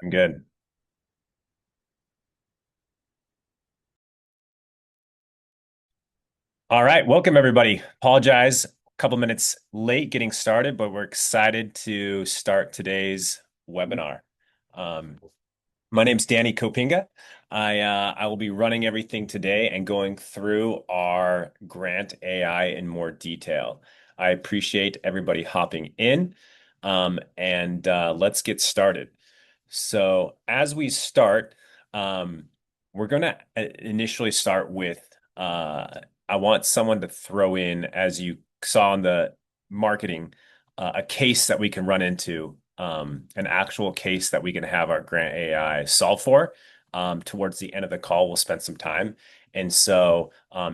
I'm good. All right, welcome everybody. Apologize, a couple minutes late getting started, but we're excited to start today's webinar. Um, my name's Danny Copinga. I will be running everything today and going through our Grant AI in more detail. I appreciate everybody hopping in, and let's get started. So as we start, um, we're going to initially start with I want someone to throw in, as you saw in the marketing, a case that we can run into, an actual case that we can have our Grant AI solve for. Towards the end of the call, we'll spend some time. And so,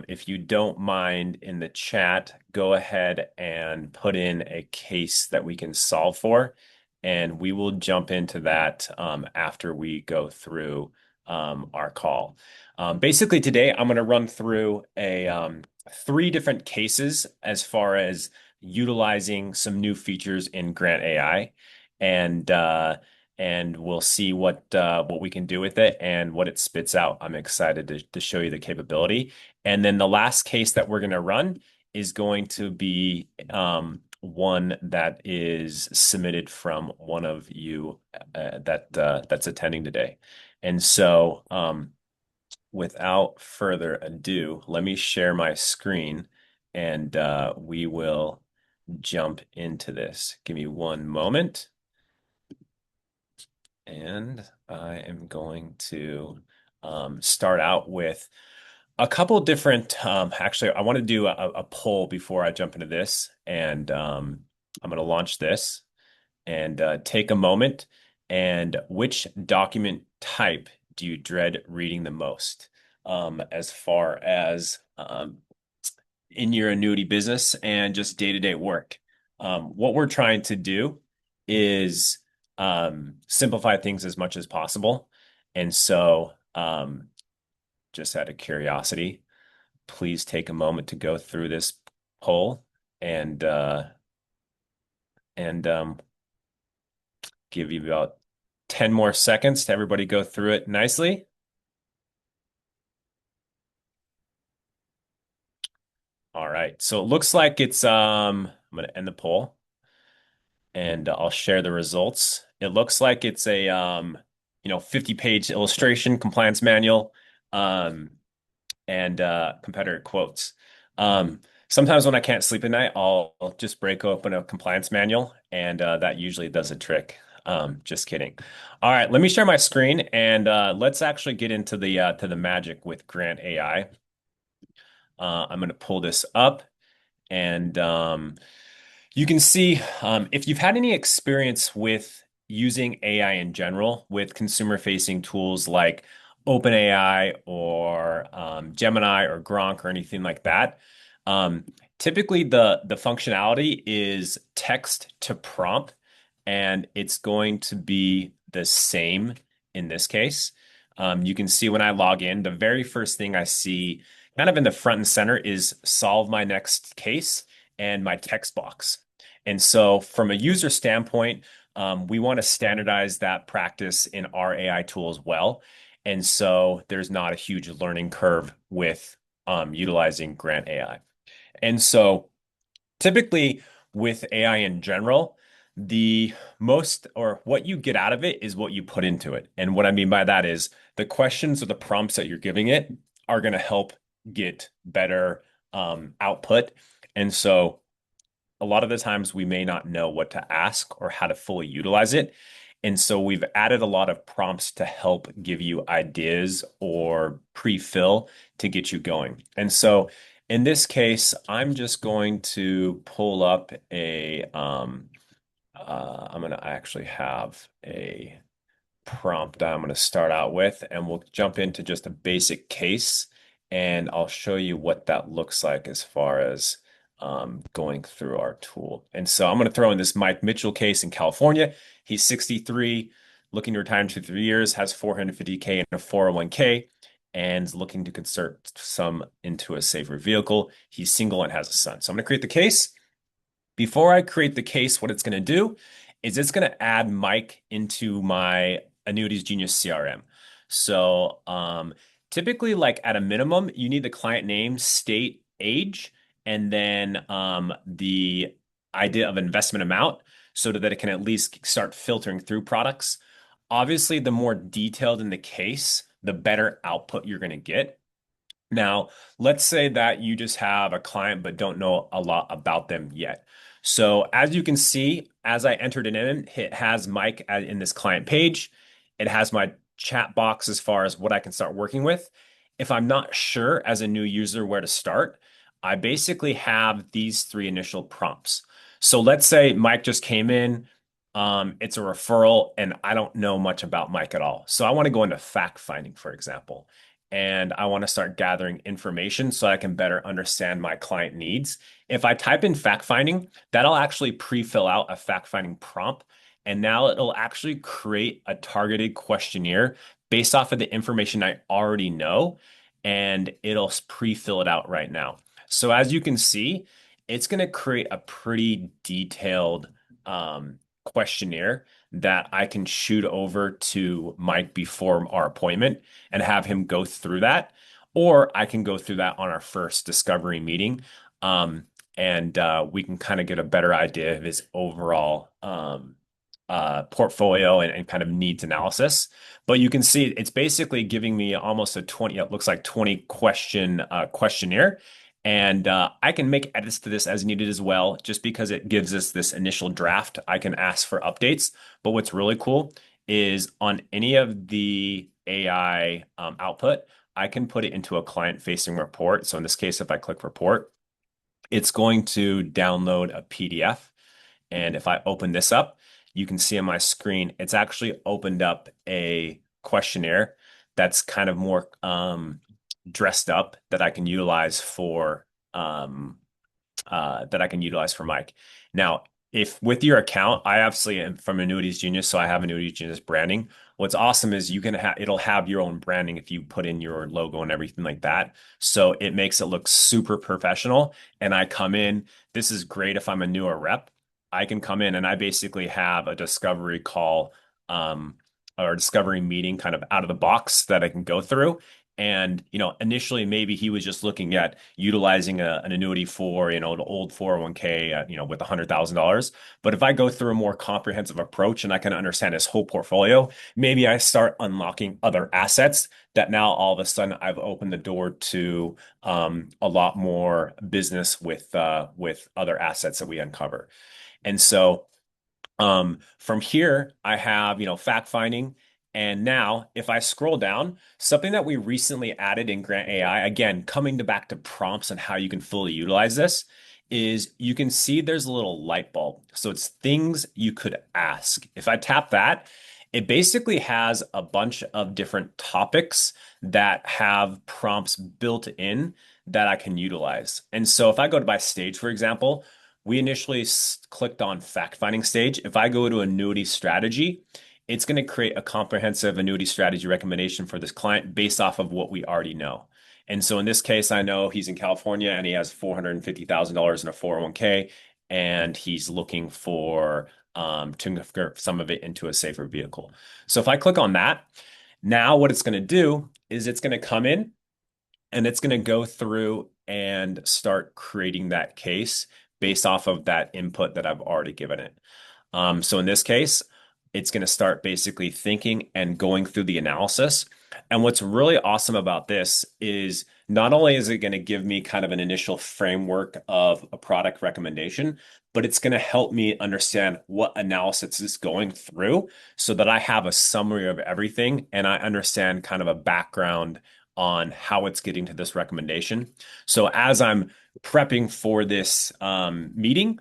if you don't mind in the chat, go ahead and put in a case that we can solve for, and we will jump into that after we go through our call. Basically, today I'm going to run through three different cases as far as utilizing some new features in Grant AI, and we'll see what we can do with it and what it spits out. I'm excited to show you the capability. And then the last case that we're going to run is going to be one that is submitted from one of you that's attending today. And so, without further ado, let me share my screen and we will jump into this. Give me one moment. And I am going to start out with a couple different, actually, I want to do a poll before I jump into this. And I'm going to launch this and take a moment. And which document type do you dread reading the most, as far as in your annuity business and just day-to-day work? What we're trying to do is simplify things as much as possible. And so, just out of curiosity, please take a moment to go through this poll and and give you about 10 more seconds to everybody go through it nicely. All right. So it looks like it's I'm going to end the poll and I'll share the results. It looks like it's a 50-page illustration compliance manual, um and competitor quotes. Sometimes when I can't sleep at night, I'll just break open a compliance manual, and that usually does a trick. Just kidding. All right, let me share my screen, and let's actually get into the to the magic with Grant AI. I'm going to pull this up, and you can see, if you've had any experience with using AI in general with consumer-facing tools like OpenAI or Gemini or Gronk or anything like that. Um, Typically, the functionality is text to prompt, and it's going to be the same in this case. You can see when I log in, the very first thing I see kind of in the front and center is solve my next case and my text box. And so, from a user standpoint, we want to standardize that practice in our AI tool as well. And so, there's not a huge learning curve with utilizing Grant AI. And so, typically with AI in general, the most or what you get out of it is what you put into it. And what I mean by that is the questions or the prompts that you're giving it are going to help get better output. And so, a lot of the times we may not know what to ask or how to fully utilize it. And so we've added a lot of prompts to help give you ideas or pre-fill to get you going. And so in this case, I'm just going to pull up I'm going to actually have a prompt that I'm going to start out with, and we'll jump into just a basic case, and I'll show you what that looks like as far as going through our tool. And so I'm going to throw in this Mike Mitchell case in California. He's 63, looking to retire in 2 to 3 years, has 450K in a 401k, and is looking to convert some into a safer vehicle. He's single and has a son. So I'm going to create the case. Before I create the case, what it's going to do is it's going to add Mike into my Annuities Genius CRM. So typically, like at a minimum, you need the client name, state, age, and then the idea of investment amount so that it can at least start filtering through products. Obviously, the more detailed in the case, the better output you're going to get. Now, let's say that you just have a client but don't know a lot about them yet. So as you can see, as I entered it in, it has Mike in this client page. It has my chat box as far as what I can start working with. If I'm not sure as a new user where to start, I basically have these three initial prompts. So let's say Mike just came in. It's a referral, and I don't know much about Mike at all. So I want to go into fact finding, for example, and I want to start gathering information so I can better understand my client needs. If I type in fact finding, that'll actually pre-fill out a fact finding prompt. And now it'll actually create a targeted questionnaire based off of the information I already know. And it'll pre-fill it out right now. So as you can see, it's going to create a pretty detailed questionnaire that I can shoot over to Mike before our appointment and have him go through that. Or I can go through that on our first discovery meeting. And we can kind of get a better idea of his overall portfolio and kind of needs analysis. But you can see it's basically giving me almost a 20, it looks like 20 question questionnaire. And I can make edits to this as needed as well, just because it gives us this initial draft. I can ask for updates. But what's really cool is on any of the AI output, I can put it into a client-facing report. So in this case, if I click report, it's going to download a PDF. And if I open this up, you can see on my screen, it's actually opened up a questionnaire that's kind of more dressed up that I can utilize for Mike. Now, if with your account, I obviously am from Annuities Genius, so I have Annuities Genius branding. What's awesome is you can have it'll have your own branding if you put in your logo and everything like that. So it makes it look super professional. And I come in, this is great if I'm a newer rep. I can come in and I basically have a discovery call or a discovery meeting kind of out of the box that I can go through. And, initially maybe he was just looking at utilizing an annuity for, an old 401k, with $100,000. But if I go through a more comprehensive approach and I can understand his whole portfolio, maybe I start unlocking other assets that now all of a sudden I've opened the door to a lot more business with other assets that we uncover. And so from here, I have, fact finding. And now if I scroll down, something that we recently added in GrantAI, again, coming back to prompts and how you can fully utilize this, is you can see there's a little light bulb. So it's things you could ask. If I tap that, it basically has a bunch of different topics that have prompts built in that I can utilize. And so if I go to my stage, for example, we initially clicked on fact finding stage. If I go to annuity strategy, it's going to create a comprehensive annuity strategy recommendation for this client based off of what we already know. And so in this case, I know he's in California and he has $450,000 in a 401k, and he's looking for to convert some of it into a safer vehicle. So if I click on that, now what it's going to do is it's going to come in and it's going to go through and start creating that case based off of that input that I've already given it. So in this case, it's going to start basically thinking and going through the analysis. And what's really awesome about this is not only is it going to give me kind of an initial framework of a product recommendation, but it's going to help me understand what analysis is going through so that I have a summary of everything and I understand kind of a background on how it's getting to this recommendation. So as I'm prepping for this meeting,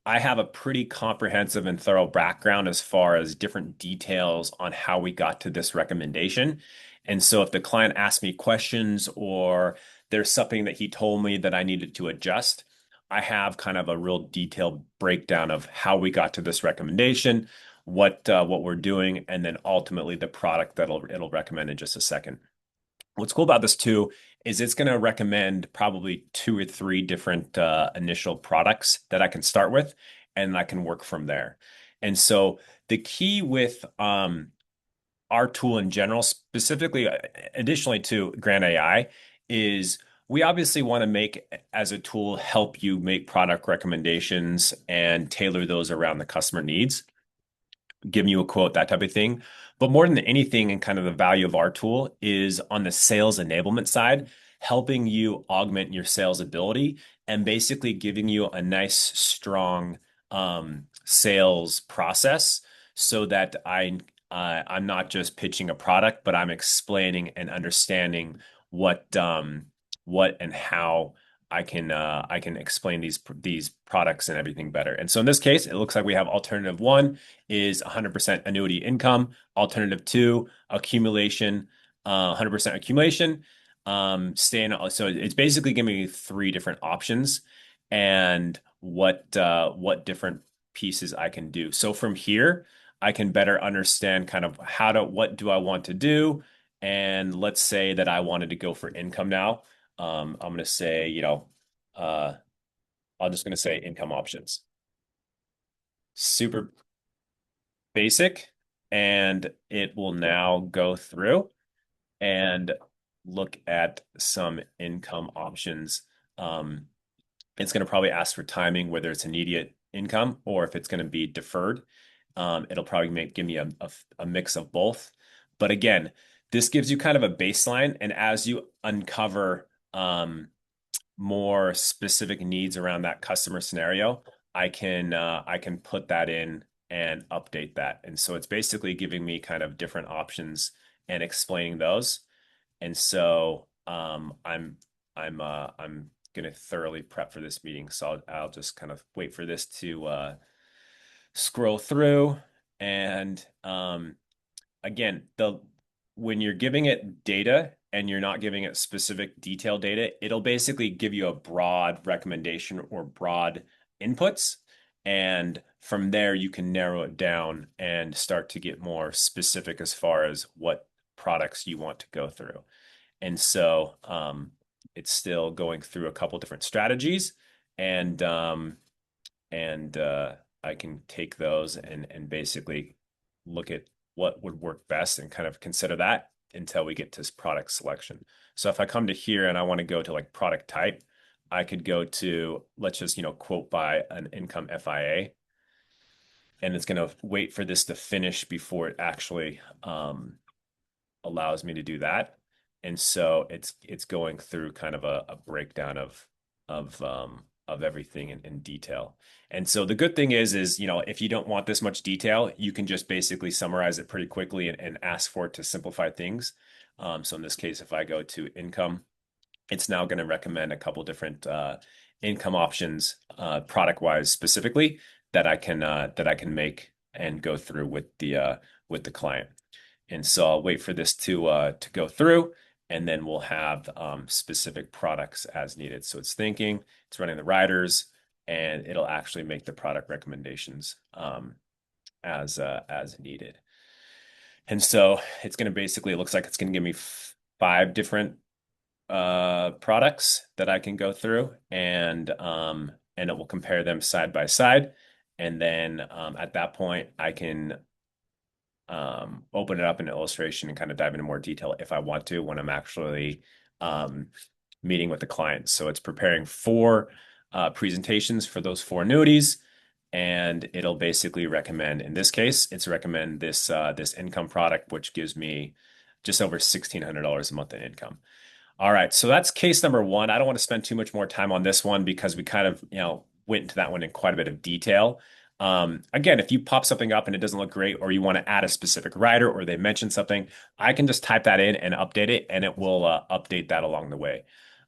I have a pretty comprehensive and thorough background as far as different details on how we got to this recommendation. And so if the client asks me questions or there's something that he told me that I needed to adjust, I have kind of a real detailed breakdown of how we got to this recommendation, what we're doing, and then ultimately the product that it'll recommend in just a second. What's cool about this too is it's going to recommend probably 2 or 3 different initial products that I can start with, and I can work from there. And so the key with our tool in general, specifically, additionally to GrantAI, is we obviously want to make as a tool help you make product recommendations and tailor those around the customer needs, giving you a quote, that type of thing. But more than anything, and kind of the value of our tool is on the sales enablement side, helping you augment your sales ability and basically giving you a nice, strong sales process so that I'm not just pitching a product, but I'm explaining and understanding what and how I can explain these products and everything better. And so in this case, it looks like we have alternative one is 100% annuity income. Alternative two, accumulation, 100% accumulation. So it's basically giving me three different options and what different pieces I can do. So from here, I can better understand kind of what do I want to do? And let's say that I wanted to go for income now. I'm going to say, uh, I'm just going to say income options. Super basic. And it will now go through and look at some income options. Um, it's going to probably ask for timing, whether it's immediate income or if it's going to be deferred. It'll probably give me a mix of both. But again, this gives you kind of a baseline. And as you uncover more specific needs around that customer scenario, I can put that in and update that. And so it's basically giving me kind of different options and explaining those. And so I'm gonna thoroughly prep for this meeting. So I'll just kind of wait for this to scroll through. And again, the when you're giving it data and you're not giving it specific detailed data, it'll basically give you a broad recommendation or broad inputs. And from there, you can narrow it down and start to get more specific as far as what products you want to go through. And so it's still going through a couple different strategies, and I can take those and basically look at what would work best and kind of consider that until we get to product selection. So if I come to here and I want to go to like product type, I could go to, let's just, quote by an income FIA, and it's going to wait for this to finish before it actually allows me to do that. And so it's going through kind of a breakdown of everything in detail. And so the good thing is if you don't want this much detail, you can just basically summarize it pretty quickly and ask for it to simplify things. So in this case, if I go to income, it's now going to recommend a couple different income options, product wise specifically, that I can make and go through with the client. And so I'll wait for this to go through, and then we'll have specific products as needed. So it's thinking, it's running the riders, and it'll actually make the product recommendations as needed. And so it's going to basically, it looks like it's going to give me 5 different products that I can go through, and it will compare them side by side. And then at that point, I can open it up in an illustration and kind of dive into more detail if I want to when I'm actually meeting with the client. So it's preparing 4 presentations for those 4 annuities, and it'll basically recommend, in this case, it's recommend this income product, which gives me just over $1,600 a month in income. All right, so that's case number 1. I don't want to spend too much more time on this one because we kind of, went into that one in quite a bit of detail. Again, if you pop something up and it doesn't look great, or you want to add a specific rider, or they mention something, I can just type that in and update it, and it will update that along the way.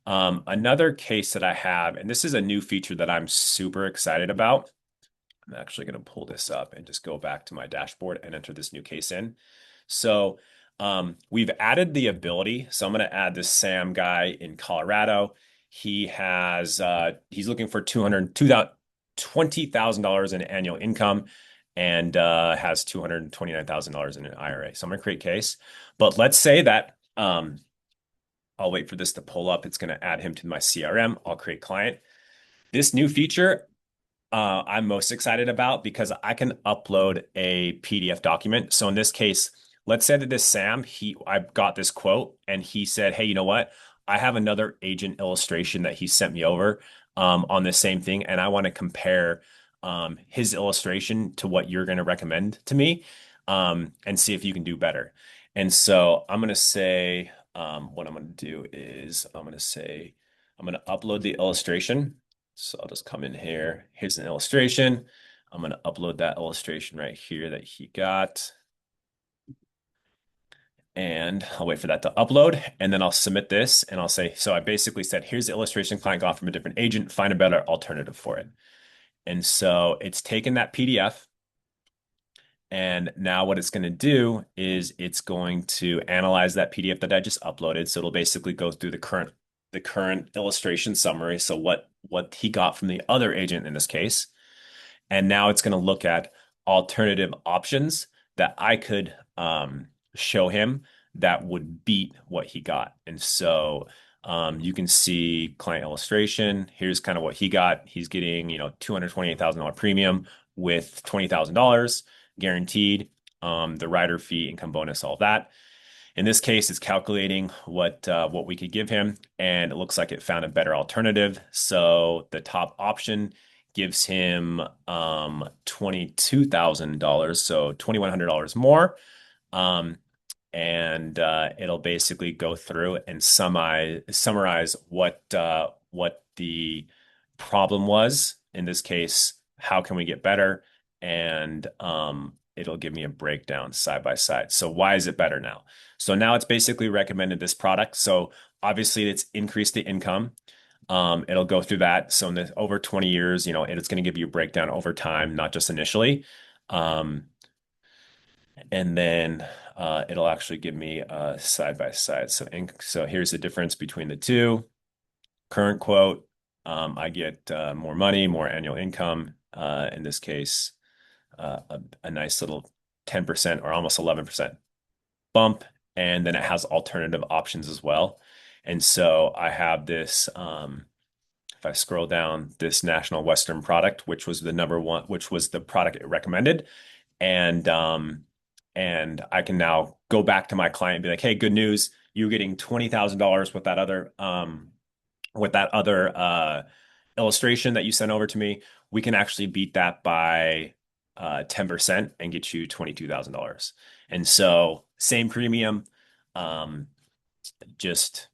Another case that I have, and this is a new feature that I'm super excited about. I'm actually going to pull this up and just go back to my dashboard and enter this new case in. So we've added the ability. So I'm going to add this Sam guy in Colorado. He's looking for $20,000 in annual income, and has $229,000 in an IRA. So I'm going to create case. But let's say that I'll wait for this to pull up. It's going to add him to my CRM. I'll create client. This new feature I'm most excited about because I can upload a PDF document. So in this case, let's say that this Sam, I got this quote and he said, hey, you know what? I have another agent illustration that he sent me over on the same thing, and I want to compare his illustration to what you're going to recommend to me and see if you can do better. And so I'm going to say, what I'm going to do is I'm going to say, I'm going to upload the illustration. So I'll just come in here. Here's an illustration. I'm going to upload that illustration right here that he got. And I'll wait for that to upload. And then I'll submit this and I'll say, so I basically said, here's the illustration client got from a different agent. Find a better alternative for it. And so it's taken that PDF. And now what it's going to do is it's going to analyze that PDF that I just uploaded. So it'll basically go through the current illustration summary. So what he got from the other agent in this case. And now it's going to look at alternative options that I could show him that would beat what he got. And so you can see client illustration. Here's kind of what he got. He's getting, $228,000 premium with $20,000 guaranteed, the rider fee, income bonus, all that. In this case, it's calculating what we could give him, and it looks like it found a better alternative. So the top option gives him $22,000, so $2,100 more. And it'll basically go through and summarize what the problem was. In this case, how can we get better? And it'll give me a breakdown side by side. So why is it better now? So now it's basically recommended this product. So obviously it's increased the income. It'll go through that. So in the over 20 years, it's going to give you a breakdown over time, not just initially. And then it'll actually give me side by side. So here's the difference between the two. Current quote, I get more money, more annual income. In this case, a nice little 10% or almost 11% bump. And then it has alternative options as well. And so I have this, if I scroll down, this National Western product, which was the number one, which was the product it recommended. And I can now go back to my client and be like, hey, good news. You're getting $20,000 with that other illustration that you sent over to me. We can actually beat that by 10% and get you $22,000. And so same premium, just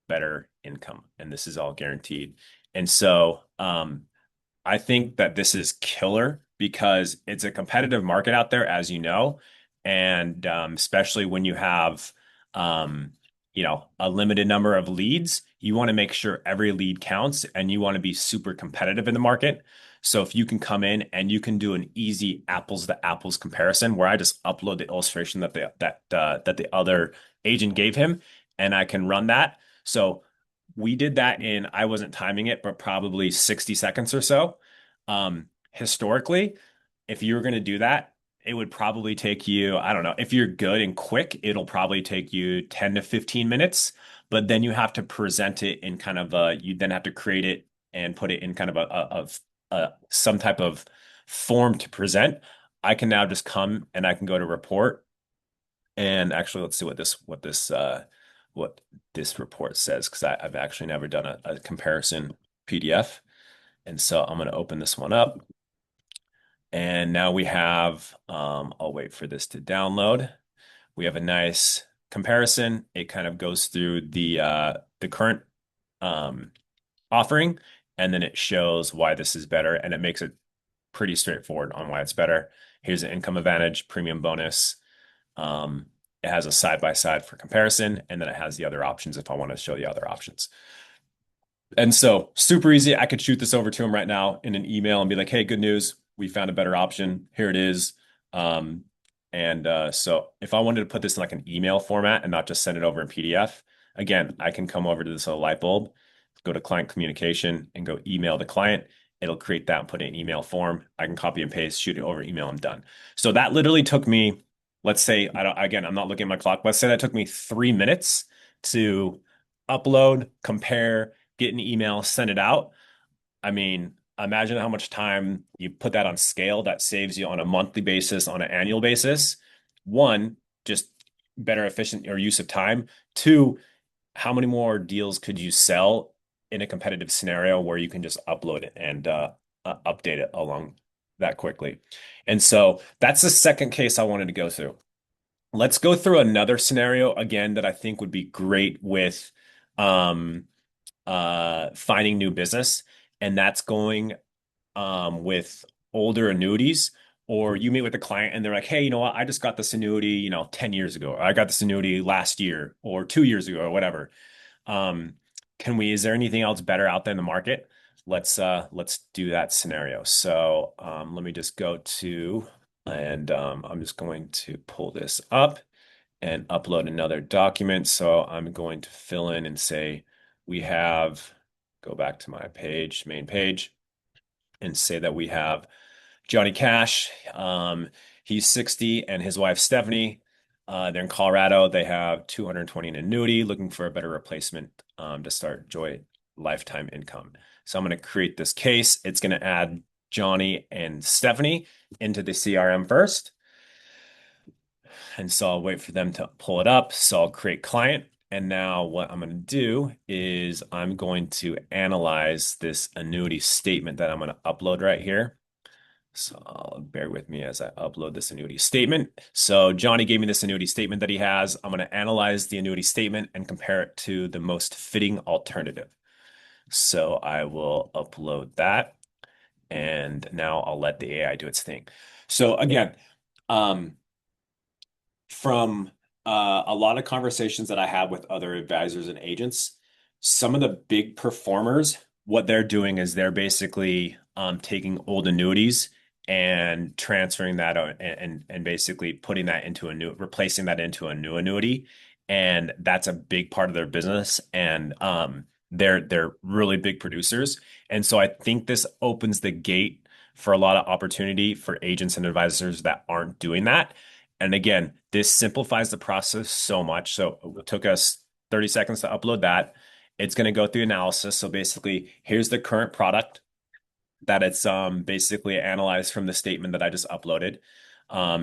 better income. And this is all guaranteed. And so I think that this is killer because it's a competitive market out there, as you know, and especially when you have, a limited number of leads, you want to make sure every lead counts and you want to be super competitive in the market. So if you can come in and you can do an easy apples to apples comparison where I just upload the illustration that the other agent gave him and I can run that. So we did that I wasn't timing it, but probably 60 seconds or so. Historically, if you were going to do that, it would probably take you, I don't know, if you're good and quick, it'll probably take you 10 to 15 minutes, but then you have to present it in kind of you then have to create it and put it in kind of some type of form to present. I can now just come and I can go to report. And actually, let's see what this report says, because I've actually never done a comparison PDF. And so I'm going to open this one up. And now we have, I'll wait for this to download. We have a nice comparison. It kind of goes through the current offering, and then it shows why this is better, and it makes it pretty straightforward on why it's better. Here's an income advantage, premium bonus. It has a side-by-side for comparison, and then it has the other options if I want to show the other options. And so super easy. I could shoot this over to him right now in an email and be like, hey, good news. We found a better option. Here it is. So if I wanted to put this in like an email format and not just send it over in PDF, again, I can come over to this little light bulb, go to client communication and go email the client. It'll create that and put it in email form. I can copy and paste, shoot it over email, I'm done. So that literally took me, let's say, I'm not looking at my clock. Let's say that took me 3 minutes to upload, compare, get an email, send it out. I mean, imagine how much time you put that on scale that saves you on a monthly basis, on an annual basis. One, just better efficient or use of time. Two, how many more deals could you sell in a competitive scenario where you can just upload it and update it along that quickly? And so that's the second case I wanted to go through. Let's go through another scenario again that I think would be great with um, finding new business, and that's going with older annuities. Or you meet with a client and they're like, hey, you know what? I just got this annuity, 10 years ago. Or I got this annuity last year or 2 years ago or whatever. Um, is there anything else better out there in the market? Let's do that scenario. So let me just go to, and I'm just going to pull this up and upload another document. So I'm going to fill in and say we have, go back to my page, main page, and say that we have Johnny Cash. He's 60 and his wife Stephanie. They're in Colorado. They have 220 in annuity, looking for a better replacement to start Joy lifetime income. So I'm going to create this case. It's going to add Johnny and Stephanie into the CRM first. And so I'll wait for them to pull it up. So I'll create client. And now what I'm going to do is I'm going to analyze this annuity statement that I'm going to upload right here. So bear with me as I upload this annuity statement. So Johnny gave me this annuity statement that he has. I'm going to analyze the annuity statement and compare it to the most fitting alternative. So I will upload that. And now I'll let the AI do its thing. So again, from a lot of conversations that I have with other advisors and agents, some of the big performers, what they're doing is they're basically taking old annuities and transferring that and basically putting that into replacing that into a new annuity. And that's a big part of their business. And they're really big producers. And so I think this opens the gate for a lot of opportunity for agents and advisors that aren't doing that. And again, this simplifies the process so much. So it took us 30 seconds to upload that. It's going to go through analysis. So basically, here's the current product that it's basically analyzed from the statement that I just uploaded.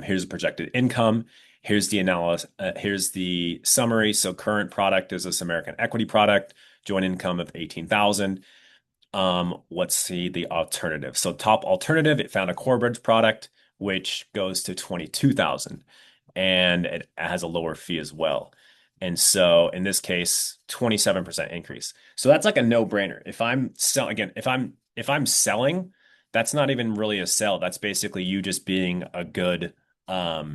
Here's the projected income. Here's the analysis. Here's the summary. So current product is this American equity product, joint income of 18,000. Let's see the alternative. So top alternative, it found a Corebridge product, which goes to 22,000 and it has a lower fee as well. And so in this case, 27% increase. So that's like a no-brainer. If I'm selling again, if I'm selling, that's not even really a sell. That's basically you just being a good a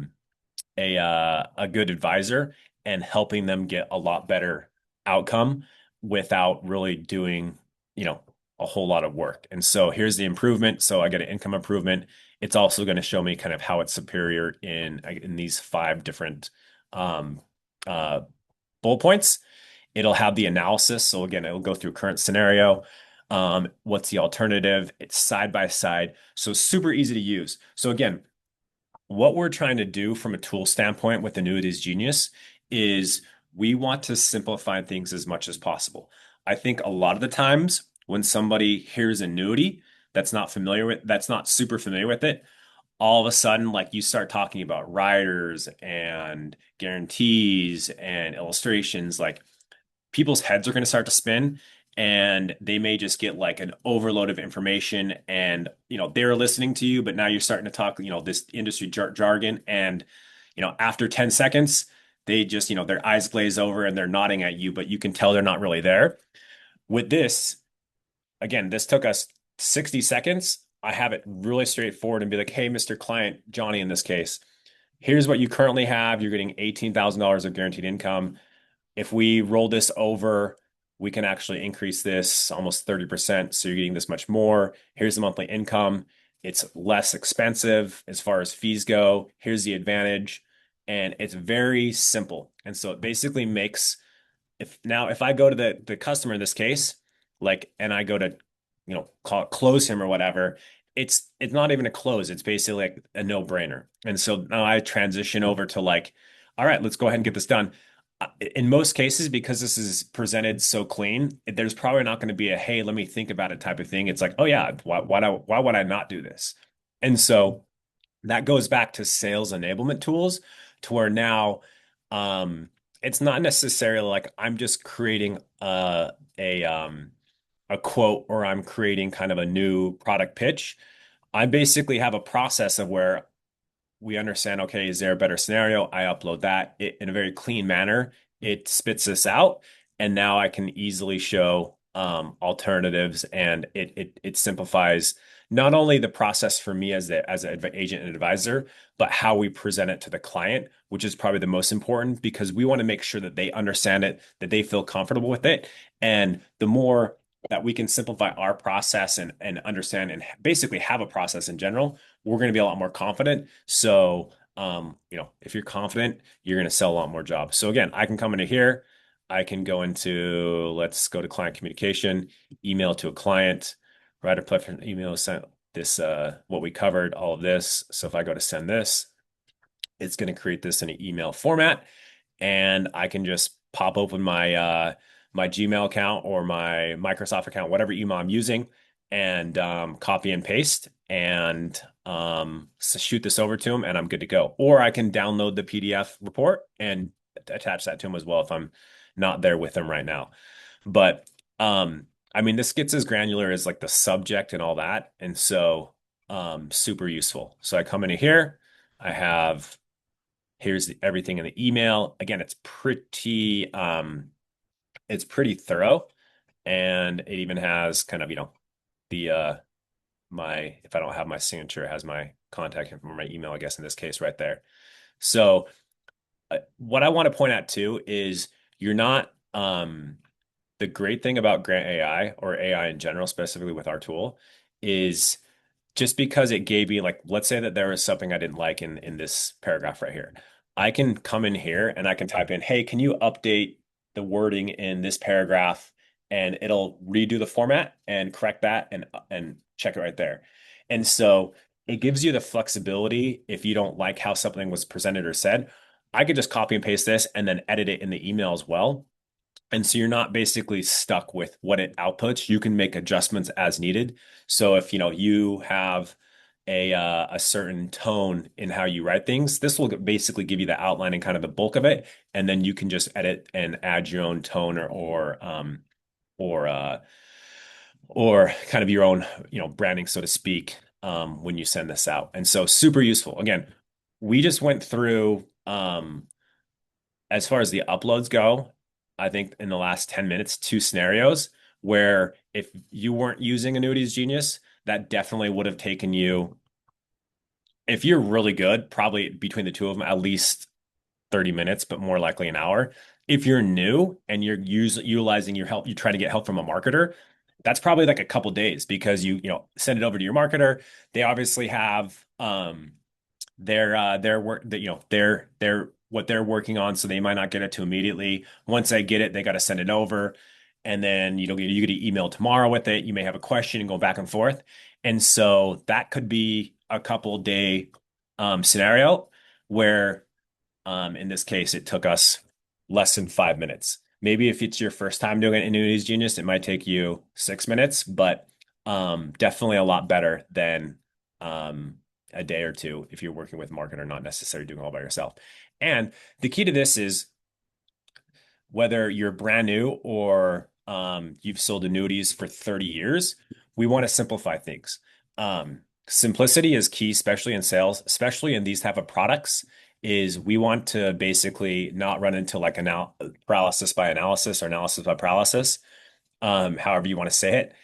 good advisor and helping them get a lot better outcome without really doing, a whole lot of work. And so here's the improvement. So I get an income improvement. It's also going to show me kind of how it's superior in these 5 different um, uh, bullet points. It'll have the analysis. So again, it'll go through current scenario. What's the alternative? It's side by side. So super easy to use. So again, what we're trying to do from a tool standpoint with Annuities Genius is we want to simplify things as much as possible. I think a lot of the times when somebody hears annuity that's not super familiar with it, all of a sudden, like you start talking about riders and guarantees and illustrations, like people's heads are going to start to spin and they may just get like an overload of information and they're listening to you, but now you're starting to talk this industry jargon, and after 10 seconds they just their eyes glaze over and they're nodding at you, but you can tell they're not really there. With this, again, this took us 60 seconds. I have it really straightforward and be like, hey, Mr. Client, Johnny, in this case, here's what you currently have. You're getting $18,000 of guaranteed income. If we roll this over, we can actually increase this almost 30%. So you're getting this much more. Here's the monthly income. It's less expensive as far as fees go. Here's the advantage. And it's very simple. And so it basically makes, if I go to the customer in this case, and I go to, call it close him or whatever, it's not even a close. It's basically like a no-brainer. And so now I transition over to all right, let's go ahead and get this done. In most cases, because this is presented so clean, there's probably not going to be a, hey, let me think about it type of thing. It's like, oh yeah, why would I not do this? And so that goes back to sales enablement tools. to where now um, it's not necessarily like I'm just creating a quote or I'm creating kind of a new product pitch. I basically have a process of where we understand, okay, is there a better scenario? I upload that in a very clean manner. It spits this out, and now I can easily show alternatives, and it simplifies not only the process for me as an agent and advisor, but how we present it to the client, which is probably the most important because we want to make sure that they understand it, that they feel comfortable with it, and the more that we can simplify our process and understand and basically have a process in general, we're going to be a lot more confident. So, if you're confident, you're going to sell a lot more jobs. So again, I can come into here. I can go into, let's go to client communication, email to a client, write a pleasant email, send this, what we covered, all of this. So if I go to send this, it's going to create this in an email format, and I can just pop open my Gmail account or my Microsoft account, whatever email I'm using, and copy and paste and shoot this over to them, and I'm good to go. Or I can download the PDF report and attach that to them as well if I'm not there with them right now. But I mean, this gets as granular as like the subject and all that, and so super useful. So I come into here, I have everything in the email. Again, it's pretty thorough, and it even has kind of, the my if I don't have my signature, it has my contact info, my email, I guess in this case right there. So what I want to point out too is you're not the great thing about Grant AI or AI in general, specifically with our tool, is just because it gave me, like, let's say that there was something I didn't like in this paragraph right here. I can come in here and I can type in, hey, can you update the wording in this paragraph? And it'll redo the format and correct that and check it right there. And so it gives you the flexibility if you don't like how something was presented or said. I could just copy and paste this and then edit it in the email as well. And so you're not basically stuck with what it outputs. You can make adjustments as needed. So if you have a certain tone in how you write things, this will basically give you the outline and kind of the bulk of it, and then you can just edit and add your own tone or or kind of your own branding, so to speak, when you send this out. And so super useful. Again, we just went through as far as the uploads go, I think in the last 10 minutes, two scenarios where if you weren't using Annuities Genius, that definitely would have taken you, if you're really good, probably between the two of them, at least 30 minutes, but more likely an hour. If you're new and you're utilizing your help, you try to get help from a marketer, that's probably like a couple days because you send it over to your marketer. They obviously have their work that they're what they're working on, so they might not get it to immediately. Once they get it, they got to send it over, and then you get an email tomorrow with it. You may have a question and go back and forth, and so that could be a couple day scenario where in this case it took us less than 5 minutes. Maybe if it's your first time doing an Annuities Genius, it might take you 6 minutes, but definitely a lot better than um, a day or two if you're working with a marketer, not necessarily doing it all by yourself. And the key to this is whether you're brand new or you've sold annuities for 30 years, we want to simplify things. Simplicity is key, especially in sales, especially in these type of products, is we want to basically not run into like paralysis by analysis or analysis by paralysis, however you want to say it.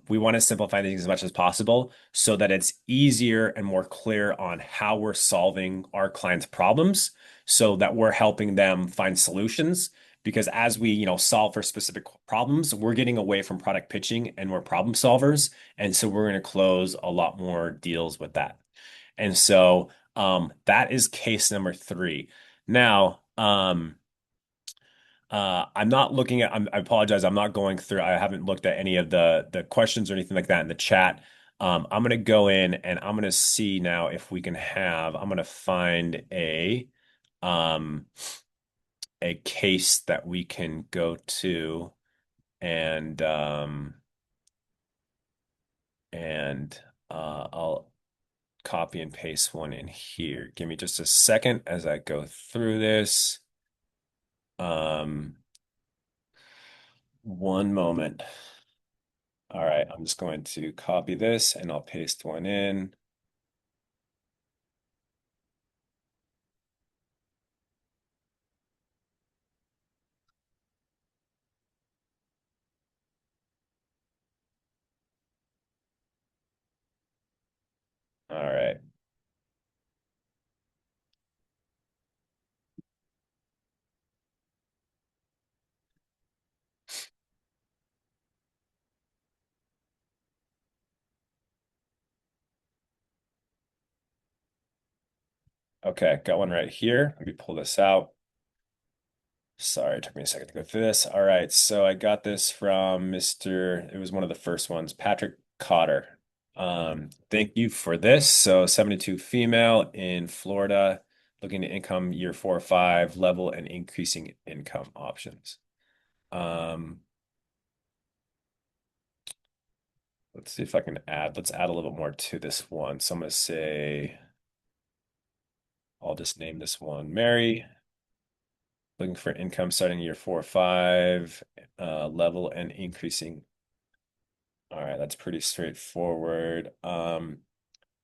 We want to simplify things as much as possible so that it's easier and more clear on how we're solving our clients' problems so that we're helping them find solutions. Because as we, solve for specific problems, we're getting away from product pitching and we're problem solvers. And so we're going to close a lot more deals with that. And so that is case number 3. Now, I'm not looking at, I apologize. I'm not going through, I haven't looked at any of the questions or anything like that in the chat. I'm going to go in and I'm going to see now if we can I'm going to find um, a case that we can go to and, and I'll copy and paste one in here. Give me just a second as I go through this. Um, one moment. All right, I'm just going to copy this and I'll paste one in. All right. Okay, got one right here. Let me pull this out. Sorry, it took me a second to go through this. All right, so I got this from it was one of the first ones, Patrick Cotter. Thank you for this. So 72 female in Florida, looking at income year 4 or 5, level and increasing income options. Um, let's see if I can let's add a little bit more to this one. So I'm gonna say, I'll just name this one Mary. Looking for income starting year 4 or 5, level and increasing. All right, that's pretty straightforward.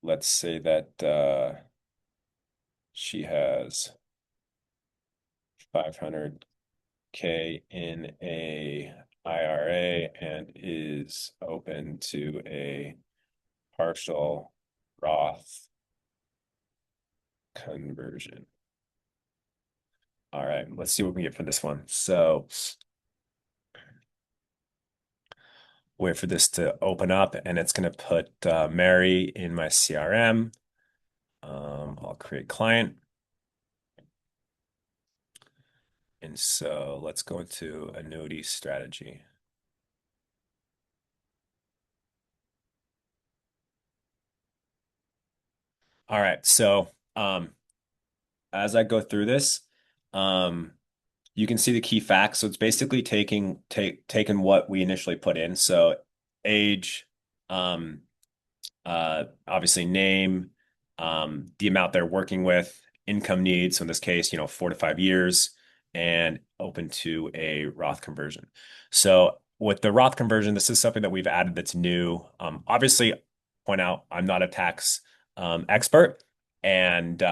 Let's say that she has 500K in a IRA and is open to a partial Roth conversion. All right, let's see what we get for this one. So wait for this to open up and it's going to put Mary in my CRM. I'll create client. And so let's go into annuity strategy. All right, so as I go through this, um, you can see the key facts. So it's basically taking what we initially put in. So age, um, obviously name, the amount they're working with, income needs. So in this case, 4 to 5 years, and open to a Roth conversion. So with the Roth conversion, this is something that we've added that's new. Obviously, point out I'm not a tax expert, and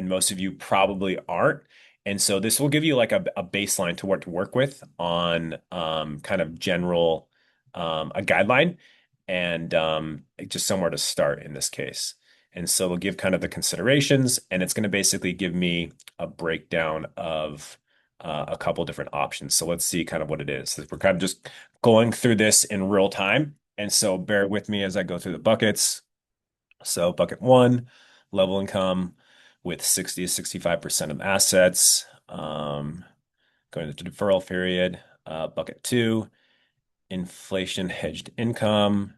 most of you probably aren't. And so this will give you like a baseline to what to work with on kind of general a guideline and just somewhere to start in this case. And so we'll give kind of the considerations, and it's going to basically give me a breakdown of a couple different options. So let's see kind of what it is. We're kind of just going through this in real time. And so bear with me as I go through the buckets. So bucket one, level income with 60 to 65% of assets. Going to the deferral period. Bucket two, inflation hedged income.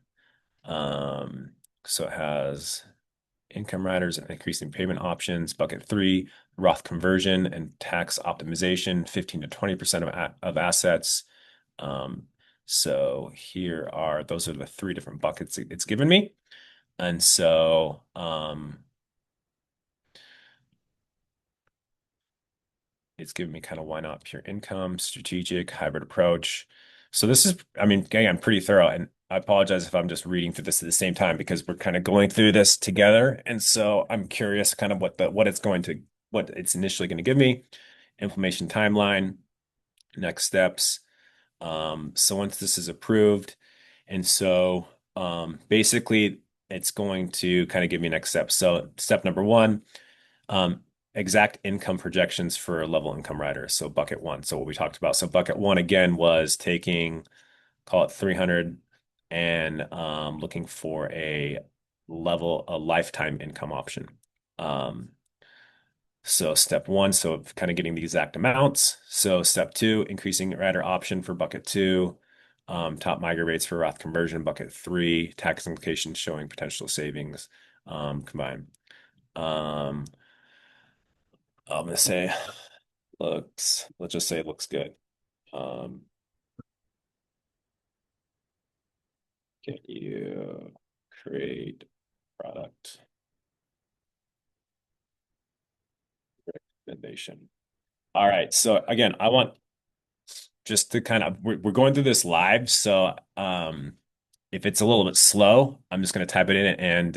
Um, so it has income riders and increasing payment options. Bucket three, Roth conversion and tax optimization, 15 to 20% of assets. So those are the three different buckets it's given me. And so it's giving me kind of why not pure income, strategic, hybrid approach. So this is, I mean, again, I'm pretty thorough, and I apologize if I'm just reading through this at the same time because we're kind of going through this together. And so I'm curious kind of what it's initially going to give me, implementation timeline, next steps. So once this is approved, and so basically it's going to kind of give me next steps. So step number one, um, exact income projections for level income riders. So bucket one. So what we talked about. So bucket one again was taking, call it 300 and looking for a lifetime income option. Um, so step one, so kind of getting the exact amounts. So step two, increasing rider option for bucket two. Top migrate rates for Roth conversion, bucket three, tax implications showing potential savings combined. Um, I'm gonna say let's just say it looks good. Um, can you create product? recommendation. All right. So again, I want just to kind of we're going through this live. So if it's a little bit slow, I'm just going to type it in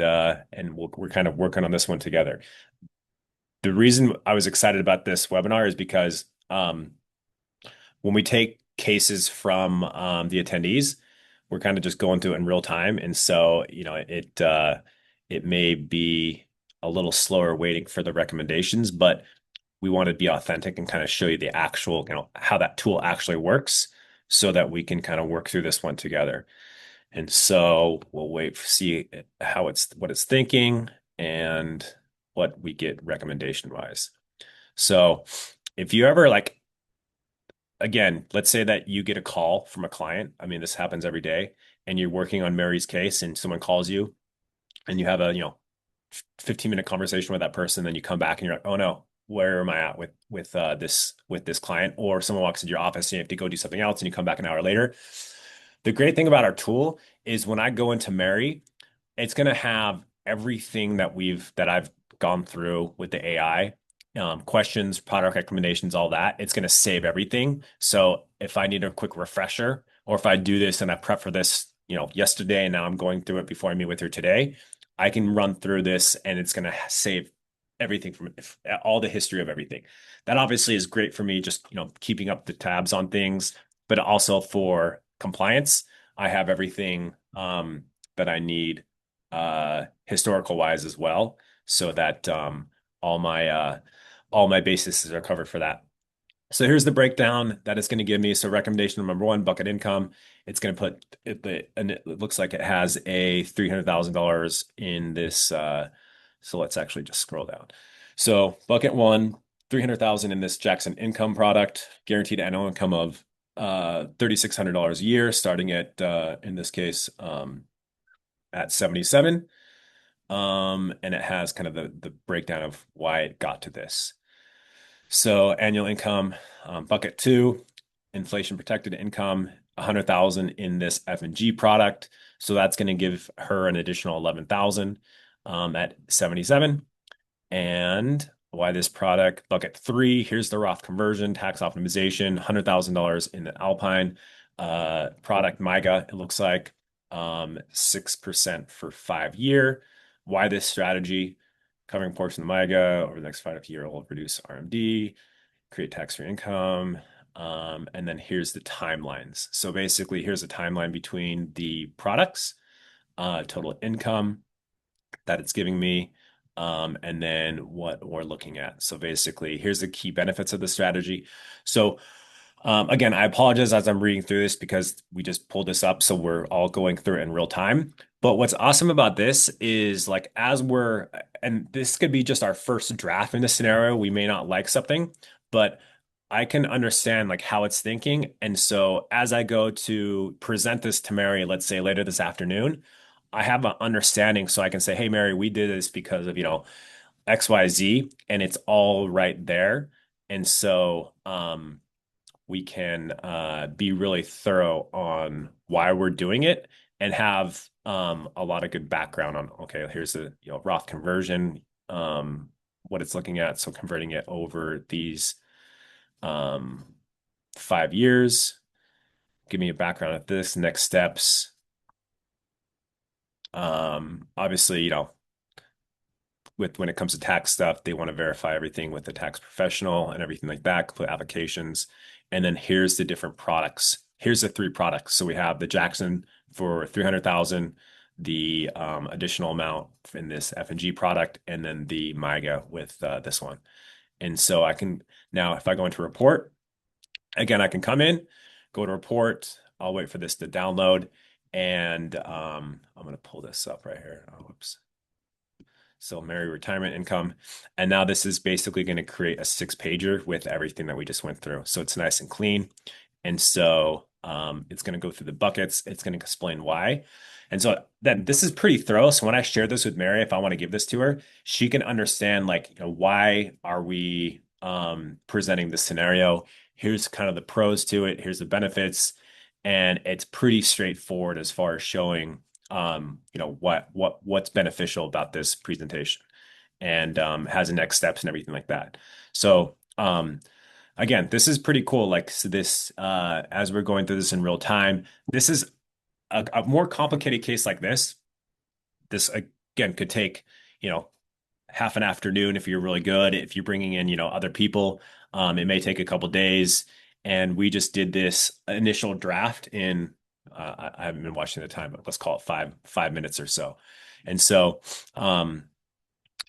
and we're kind of working on this one together. The reason I was excited about this webinar is because when we take cases from the attendees, we're kind of just going through it in real time. And so, it may be a little slower waiting for the recommendations, but we want to be authentic and kind of show you the actual, how that tool actually works so that we can kind of work through this one together. And so we'll wait to see what it's thinking and what we get recommendation wise. So if you ever like, again, let's say that you get a call from a client. I mean, this happens every day, and you're working on Mary's case, and someone calls you, and you have a 15-minute conversation with that person. Then you come back, and you're like, oh no, where am I at with this client? Or someone walks into your office, and you have to go do something else, and you come back an hour later. The great thing about our tool is when I go into Mary, it's going to have everything that I've gone through with the AI, questions, product recommendations, all that. It's going to save everything. So if I need a quick refresher, or if I do this and I prep for this, yesterday, and now I'm going through it before I meet with her today, I can run through this and it's going to save everything from all the history of everything. That obviously is great for me, just, keeping up the tabs on things, but also for compliance, I have everything that I need historical wise as well, so that all my all my bases are covered for that. So here's the breakdown that it's going to give me. So recommendation number one, bucket income. It's going to put and it looks like it has a $300,000 in this. So let's actually just scroll down. So bucket one, 300,000 in this Jackson income product, guaranteed annual income of $3,600 a year, starting at in this case at 77. And it has kind of the breakdown of why it got to this. So annual income, bucket two, inflation protected income, 100,000 in this F&G product. So that's going to give her an additional 11,000 at 77. And why this product, bucket three, here's the Roth conversion, tax optimization, $100,000 in the Alpine product MIGA, it looks like 6% for 5 year. Why this strategy? Covering portion of the MIGA over the next 5 year will reduce RMD, create tax-free income. And then here's the timelines. So basically, here's a timeline between the products, total income that it's giving me, and then what we're looking at. So basically, here's the key benefits of the strategy. So again, I apologize as I'm reading through this because we just pulled this up, so we're all going through it in real time. But what's awesome about this is like and this could be just our first draft in this scenario. We may not like something, but I can understand like how it's thinking. And so as I go to present this to Mary, let's say later this afternoon, I have an understanding so I can say, hey, Mary, we did this because of, XYZ, and it's all right there. And so we can be really thorough on why we're doing it and have a lot of good background on, okay, here's the Roth conversion, what it's looking at. So converting it over these 5 years, give me a background of this, next steps. Obviously, when it comes to tax stuff, they want to verify everything with the tax professional and everything like that, put applications. And then here's the different products. Here's the three products. So we have the Jackson for 300,000, the additional amount in this F&G product, and then the MIGA with this one. And so I can now, if I go into report, again, I can come in, go to report. I'll wait for this to download, and I'm going to pull this up right here. Oh, whoops. So Mary retirement income. And now this is basically going to create a 6-pager with everything that we just went through. So it's nice and clean. And so it's going to go through the buckets. It's going to explain why. And so then this is pretty thorough. So when I share this with Mary, if I want to give this to her, she can understand like, why are we presenting this scenario? Here's kind of the pros to it. Here's the benefits. And it's pretty straightforward as far as showing what's beneficial about this presentation. and has the next steps and everything like that. So again, this is pretty cool. Like so this, as we're going through this in real time, this is a more complicated case like this. This again could take, you know, half an afternoon if you're really good. If you're bringing in, other people, it may take a couple days. And we just did this initial draft in, I haven't been watching the time, but let's call it five minutes or so. And so,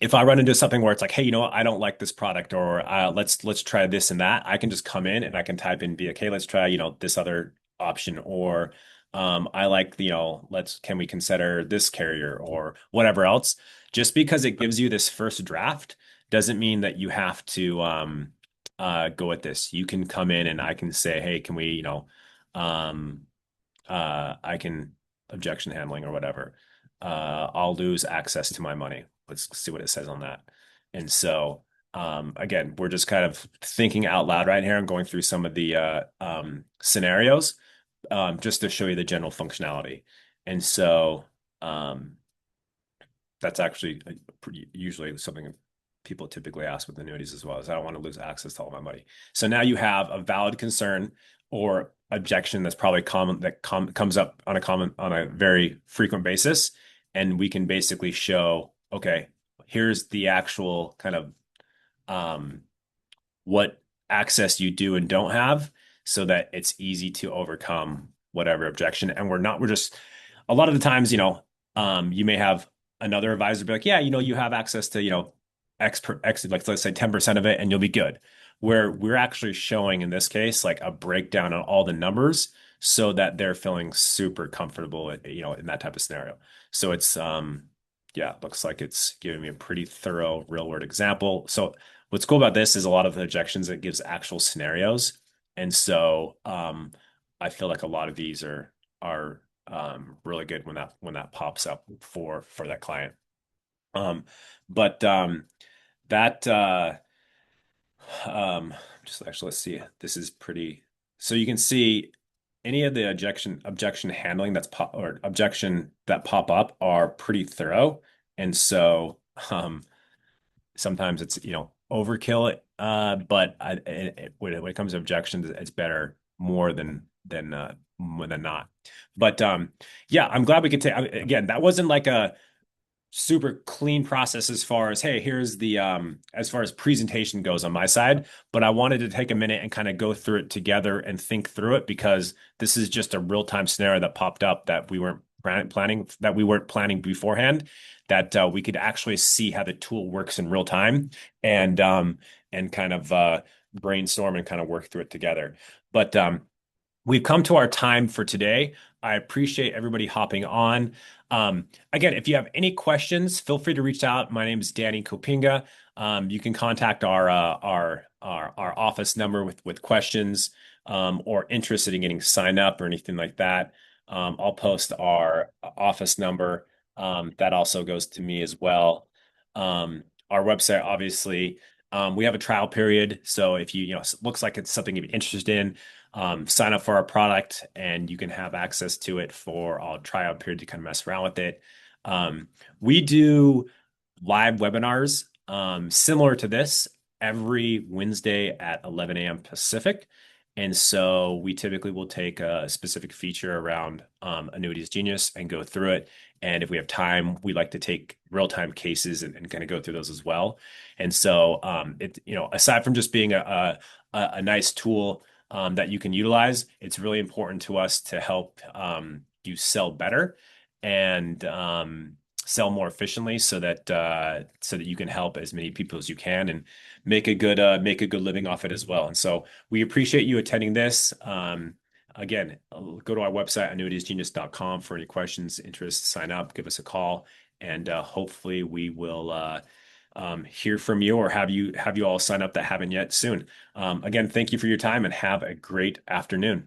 if I run into something where it's like, hey, you know what, I don't like this product, or let's try this and that, I can just come in and I can type in, be okay, let's try, this other option, or I like, can we consider this carrier or whatever else. Just because it gives you this first draft doesn't mean that you have to go with this. You can come in and I can say, hey, can we, um, I can objection handling or whatever. I'll lose access to my money. Let's see what it says on that. And so, again, we're just kind of thinking out loud right here. I'm going through some of the scenarios just to show you the general functionality. And so, that's actually usually something people typically ask with annuities as well, is I don't want to lose access to all my money. So now you have a valid concern or objection that's probably common, that comes up on a very frequent basis. And we can basically show, okay, here's the actual kind of what access you do and don't have, so that it's easy to overcome whatever objection. And we're just, a lot of the times, you may have another advisor be like, yeah, you have access to, X, like let's say 10% of it, and you'll be good. Where we're actually showing in this case, like a breakdown on all the numbers so that they're feeling super comfortable, in that type of scenario. So it's, yeah, looks like it's giving me a pretty thorough real world example. So what's cool about this is a lot of the objections, it gives actual scenarios. And so, I feel like a lot of these are really good when that pops up for that client. But that just actually, let's see. This is pretty. So you can see any of the objection handling or objection that pop up are pretty thorough, and so sometimes it's overkill. But when it comes to objections, it's better more than not. But yeah, I'm glad we could take, again, that wasn't like a super clean process as far as, hey, here's the as far as presentation goes on my side, but I wanted to take a minute and kind of go through it together and think through it, because this is just a real-time scenario that popped up that we weren't planning beforehand, that we could actually see how the tool works in real time, and kind of brainstorm and kind of work through it together. But we've come to our time for today. I appreciate everybody hopping on. Again, if you have any questions, feel free to reach out. My name is Danny Copinga. You can contact our office number with questions, or interested in getting signed up or anything like that. I'll post our office number. That also goes to me as well. Our website, obviously, we have a trial period. So if it looks like it's something you're interested in, sign up for our product and you can have access to it for a tryout period to kind of mess around with it. We do live webinars similar to this every Wednesday at 11 a.m. Pacific. And so we typically will take a specific feature around Annuities Genius and go through it. And if we have time, we like to take real-time cases and kind of go through those as well. And so aside from just being a nice tool that you can utilize, it's really important to us to help you sell better and sell more efficiently, so that you can help as many people as you can and make a good living off it as well. And so we appreciate you attending this. Again, go to our website, annuitiesgenius.com, for any questions, interest, sign up, give us a call, and hopefully we will hear from you, or have you all sign up that haven't yet soon. Again, thank you for your time and have a great afternoon.